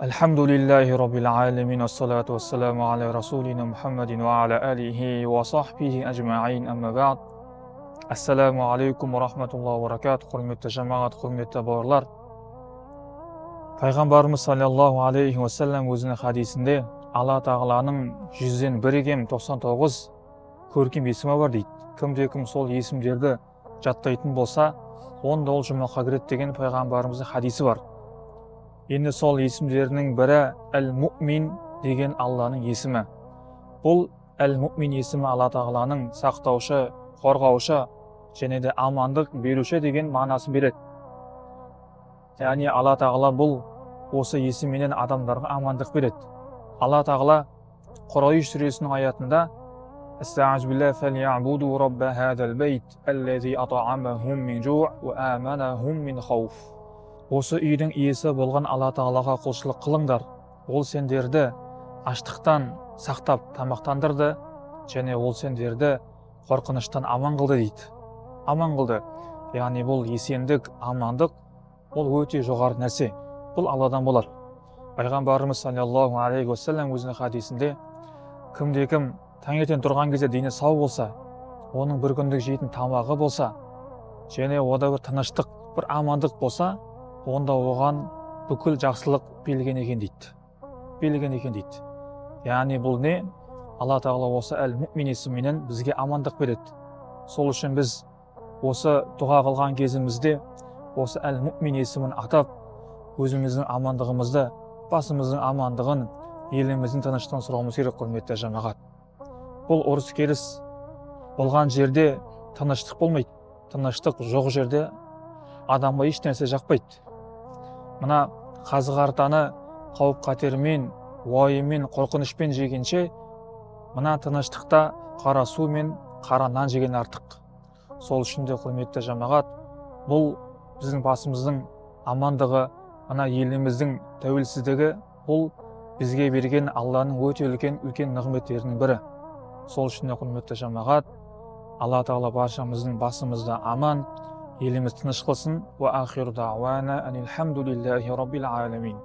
Alhamdulillahi Rabbil alamin, wassalatu wassalamu ala rasulina Muhammadin wa ala alihi wa sahbihi ajma'in, amma ba'd. Assalamu alaikum wa rahmatullahi wa barakatuh. Hurmatli jamoat, hurmatli bolalar. Пайғамбарымыз саллаллаху алейхи вассалам өзінің хадисінде Алла тағаланың 100-ден 99 көркем есімі бар дейді. Кімде-кім сол есімдерді жаттайтын болса, онда ол жұмаққа кіреді деген пайғамбарымыздың хадисі бар. Енді сол есімдерінің бірі Әл-Муъмин деген Алланың есімі. Бұл Әл-Муъмин есімі Алла тағаланың сақтаушы, қорғаушы және де амандық беруші деген мағынасын береді. Яғни Алла тағала бұл осы есімменен адамдарға амандық береді. Алла тағала Құрайш сүресінің аятында Estaizu billah falyabudu rabba hadal bayt allazi at'amahum min ju' wa amanahum min khawf. Осы үйдің иесі болған Алла тағалаға құлшылық қылыңдар. Ол сендерді аштықтан сақтап тамақтандырды, және ол сендерді қорқыныштан аман қылды дейді. Аман қылды. Яғни бұл есендік, амандық, ол өте жоғары нәрсе. Бұл Алладан болады. Пайғамбарымыз саллаллаху алейхи уассалам өзінің хадисінде кімде-кім таңертең тұрған кезде дені сау болса, оның бір күндік жейтін тамағы болса, және ода бір тыныштық, бір амандық болса, онда оған бүкіл жақсылық берілген екен дейді. Яғни бұл не? Алла тағала осы Әл-Муъмин есімімен бізге амандық береді. Сол үшін біз осы дұға қылған кезімізде осы Әл-Муъмин есімін атап, өзіміздің амандығымызды, басымыздың амандығын, еліміздің тыныштығын сұрауымыз керек, құрметті жамағат. Бұл ұрыс керіс болған жерде тыныштық болмайды. Тыныштық жоқ жерде адамға еш нәрсе жақпайды. Мына қазы-қартаны қауіп-қатермен, уайыммен, қорқынышпен жегенше, мына тыныштықта қара су мен қара нан жеген артық. Сол үшін де, құрметті жамағат, бұл біздің басымыздың амандығы, мына еліміздің тәуелсіздігі, бұл бізге берген Алланың өте үлкен нығметтерінің бірі. Сол үшін де, құрметті жамағат, Алла тағала баршамыздың басымызда аман, еліміз тыныш қылсын. Ва ахиру дауана анил хамдулиллахи раббил аламин.